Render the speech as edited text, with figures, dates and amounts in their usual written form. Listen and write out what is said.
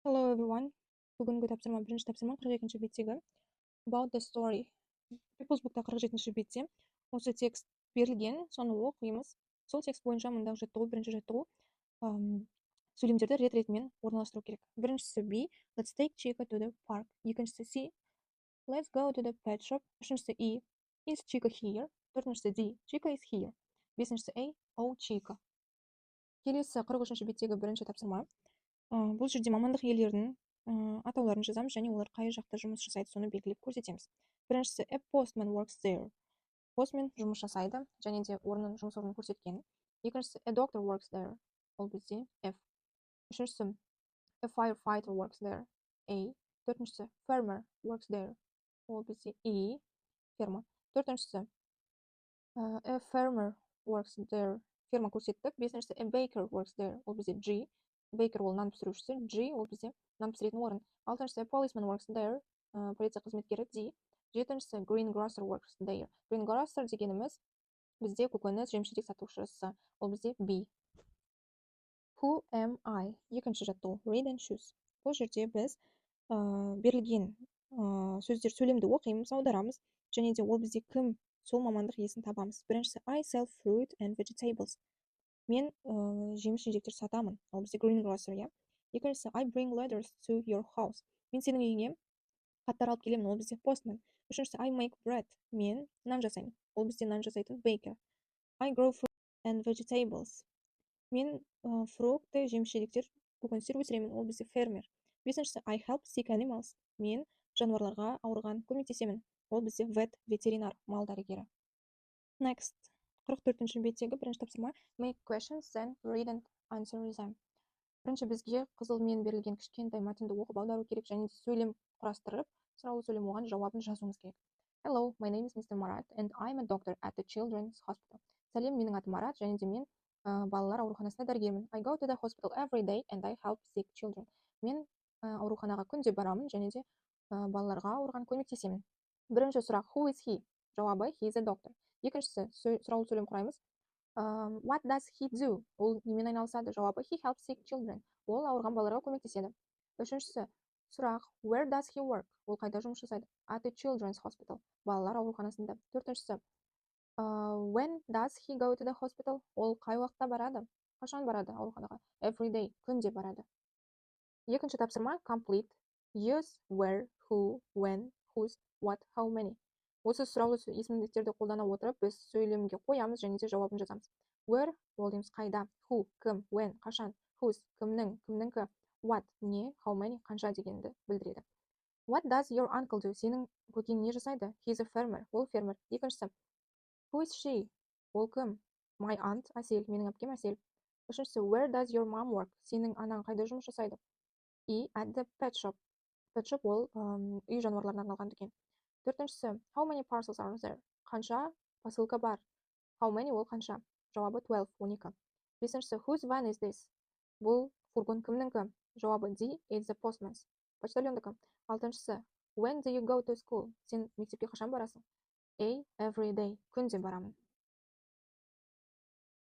Hello everyone. Бүгінгі тапсырма бірінші тапсырма 42-ші беттегі about the story. People's Book'та 47-ші бетте осы текст берілген, соны оқимыз. Сол текст бойынша мұндағы жаттығу, бірінші жаттығу сөйлемдерді рет-ретімен орналастыру керек. Біріншісі B. Let's take Chica to the park. Екіншісі C. Let's go to the pet shop. Үшіншісі E. Is Chica here? Төртіншісі D. Chica is here. Бесіншісі A. Oh, Chica. Келесі 43-ші беттегі бірінші тапсырма. Бұл жерде мамандық иелерінің атауларын жазамыз және олар қай жақта жұмыс жасайды соны белгілеп көрсетеміз. Біріншісі a postman works there. Postman жұмыс жасайды және де жұмыс орнын көрсеткен. Екіншісі a doctor works there. Ол бізде F. Үшіншісі a firefighter works there. A. Төртіншісі farmer works there. Ол бізде E. Ферма. Төртіншісі a farmer works there. Ферма көрсеттік. Бесіншісі a baker works there. Ол бізде G. Baker ол нан пісірушісі, G ол бізде нан пісіретін орын. Алтыншысы policeman works there, полиция қызметкері D. Жетіншісі greengrocer works there. Greengrocer дегеніміз бізде көкөніс жеміс-жидек сатушысы, ол бізде B. Who am I? Екінші жаттығу read and choose. Бұл жерде біз берілген сөздер сөйлемді оқимыз, аударамыз және де ол бізде кім сол мамандық иесін табамыз. Біріншісі I sell fruit and vegetables. Мен жеміс-жидектер сатамын. Ол бізде greengrocer, иә. Екіншісі I bring letters to your house. Мен сенің үйіңе хаттар алып келемін. Ол бізде postman. Үшіншісі I make bread. Мен нан жасаймын. Ол бізде нан жасайтын baker. I grow fruit and vegetables. Мен фрукты, жеміс-жидектер, көкөністер өсіремін. Ол бізде farmer. Бесіншісі I help sick animals. Мен жануарларға ауырған көмектесемін. Ол бізде vet, ветеринар, мал дәрігері. Next. 44-ші беттегі бірінші тапсырма make questions then read and answer them. Бірінші бізге қызылмен берілген кішкентай мәтінді оқып аудару керек және сөйлем құрастырып, сұраулы сөйлем оған жауабын жазуымыз керек. Hello, my name is Mr. Marat and I'm a doctor at the Children's Hospital. Сәлем, менің атым Марат және де мен балалар ауруханасында дәрігермін. I go to the hospital every day and I help sick children. Мен ауруханаға күнде барамын және де балаларға ауырған көмектесемін. Бірінші сұрақ who is he? Жауабы he is a doctor. Екіншісі сұраулы сөйлем құраймыз. What does he do? Ол немен айналысады? Жауабы he helps sick children. Ол ауырған балаларға көмектеседі. Үшіншісі сұрақ where does he work? Ол қайда жұмыс жасайды? At the Children's Hospital. Балалар ауруханасында. Төртіншісі when does he go to the hospital? Ол қай уақытта барады? Қашан барады ауруханаға? Every day. Күнде барады. Екінші тапсырма complete. Use where, who, when, whose, what, how many. Осы сұраулы есімдіктерді қолдана отырып, біз сөйлемге қоямыз және де жауабын жазамыз. Where, ол дейміз қайда, who, кім, when, қашан, whose, кімнің, кімніңкі, what, не, how many, қанша дегенді білдіреді. What does your uncle do? Сенің көкең не жасайды? He's a farmer, ол фермер. Екіншісі, who is she? Ол кім? My aunt, Әсел, менің әпкем Әсел. Үшіншісі, where does your mom work? Сенің анаң қайда жұмыс жасайды? И at the pet shop. Pet shop ол үй жануарларына арналған дүкен. Төртіншісі, how many parcels are there? Қанша посылка бар? How many ол қанша? Жауабы 12, 12. Бесіншісі, whose van is this? Бұл фургон кімніңкі? Жауабы D, it's the postman's. Почтальондікі. Алтыншысы, when do you go to school? Сен мектепке қашан барасың? A, every day. Күнде барамын.